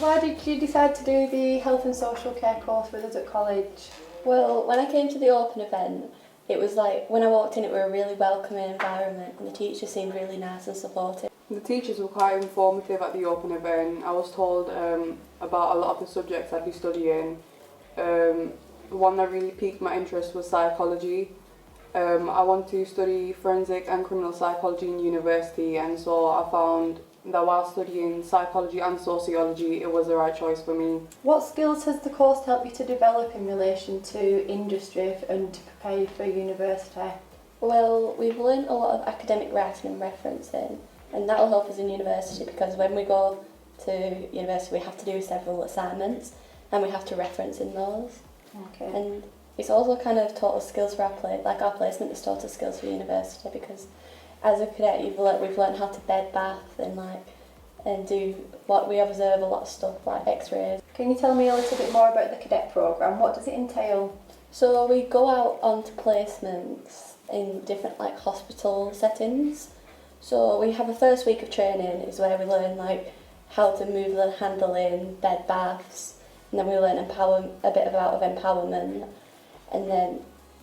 Why did you decide to do the health and social care course with us at college? Well, when I came to the open event, it was like, when I walked in, it was a really welcoming environment and the teachers seemed really nice and supportive. The teachers were quite informative at the open event. I was told about a lot of the subjects I'd be studying. One that really piqued my interest was psychology. I want to study forensic and criminal psychology in university, and so I found that while studying psychology and sociology, it was the right choice for me. What skills has the course helped you to develop in relation to industry and to prepare you for university? Well, we've learned a lot of academic writing and referencing, and that will help us in university because when we go to university we have to do several assignments and we have to reference in those. Okay. And it's also kind of taught us skills for our our placement has taught us skills for university because as a cadet we've learned how to bed bath and do what we observe a lot of stuff like x-rays. Can you tell me a little bit more about the cadet programme? What does it entail? So we go out onto placements in different hospital settings. So we have a first week of training is where we learn how to move and handling, bed baths, and then we learn a bit about empowerment and then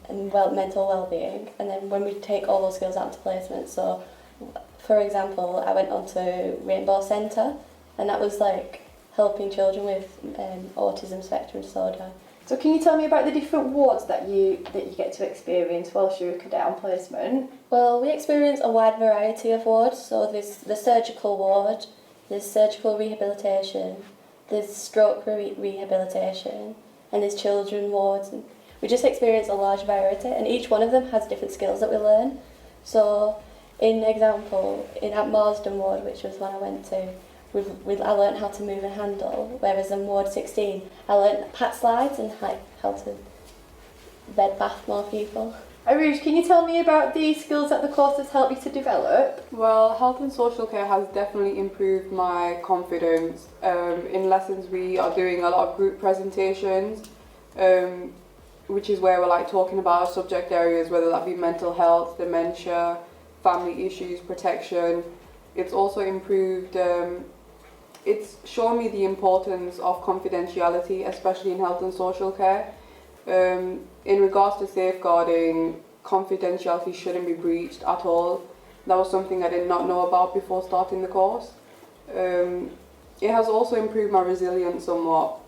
mental well-being, and then when we take all those skills out into placement, so for example I went on to Rainbow Centre and that was helping children with autism spectrum disorder. So can you tell me about the different wards that you get to experience whilst you're a cadet on placement? Well, we experience a wide variety of wards, so there's the surgical ward, there's surgical rehabilitation, there's stroke rehabilitation, and there's children wards. And we just experience a large variety, and each one of them has different skills that we learn. So, at Marsden ward, which was one I went to, I learned how to move and handle, whereas in Ward 16 I learned pat slides and how to bed bath more people. Aruj, can you tell me about the skills that the course has helped you to develop? Well, health and social care has definitely improved my confidence. In lessons we are doing a lot of group presentations, which is where we're talking about subject areas, whether that be mental health, dementia, family issues, protection. It's also improved, it's shown me the importance of confidentiality, especially in health and social care. In regards to safeguarding, confidentiality shouldn't be breached at all. That was something I did not know about before starting the course. It has also improved my resilience somewhat.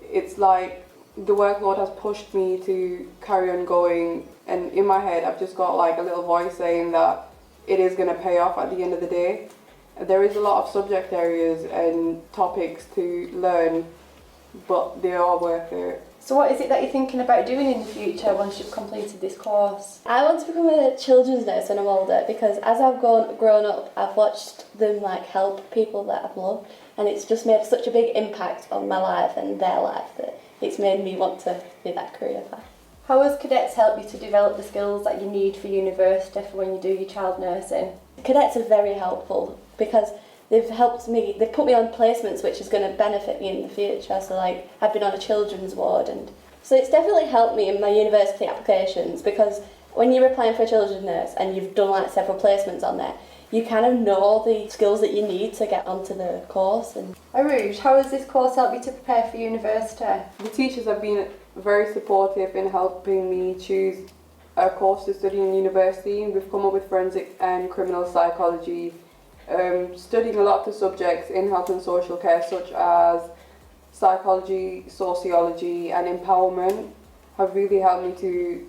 It's like the workload has pushed me to carry on going, and in my head I've just got a little voice saying that it is going to pay off at the end of the day. There is a lot of subject areas and topics to learn, but they are worth it. So what is it that you're thinking about doing in the future once you've completed this course? I want to become a children's nurse when I'm older because as I've grown up, I've watched them help people that I've loved, and it's just made such a big impact on my life and their life that it's made me want to be that career path. How has cadets helped you to develop the skills that you need for university for when you do your child nursing? Cadets are very helpful because they've put me on placements which is going to benefit me in the future. So I've been on a children's ward, and so it's definitely helped me in my university applications because when you're applying for a children's nurse and you've done several placements on there, you kind of know the skills that you need to get onto the course. And Aruj, how has this course helped you to prepare for university? The teachers have been very supportive in helping me choose a course to study in university. We've come up with forensic and criminal psychology, studying a lot of the subjects in health and social care such as psychology, sociology and empowerment have really helped me to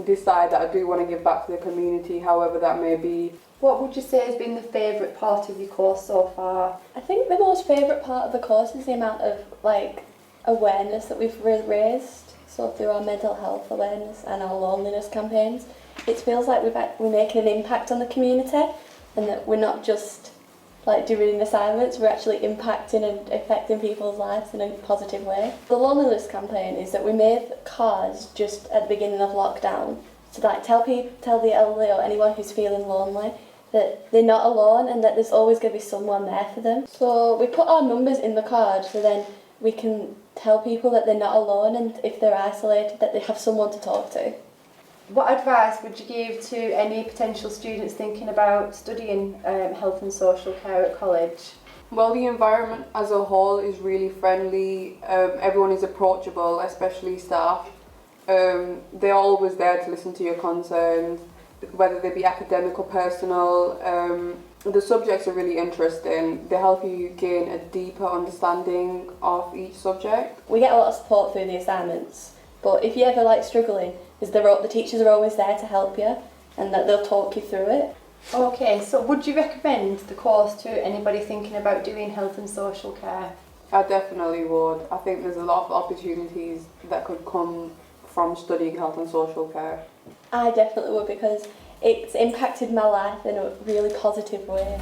decide that I do want to give back to the community, however that may be. What would you say has been the favourite part of your course so far? I think the most favourite part of the course is the amount of awareness that we've raised. So through our mental health awareness and our loneliness campaigns, it feels like we're making an impact on the community, and that we're not just doing assignments, we're actually impacting and affecting people's lives in a positive way. The loneliness campaign is that we made cards just at the beginning of lockdown to tell the elderly or anyone who's feeling lonely that they're not alone and that there's always going to be someone there for them. So we put our numbers in the card so then we can tell people that they're not alone, and if they're isolated that they have someone to talk to. What advice would you give to any potential students thinking about studying health and social care at college? Well, the environment as a whole is really friendly. Everyone is approachable, especially staff. They're always there to listen to your concerns, whether they be academic or personal. The subjects are really interesting. They help you gain a deeper understanding of each subject. We get a lot of support through the assignments, but if you're ever like struggling, the teachers are always there to help you, and that they'll talk you through it. Okay, so would you recommend the course to anybody thinking about doing health and social care? I definitely would. I think there's a lot of opportunities that could come from studying health and social care. I definitely would, because it's impacted my life in a really positive way.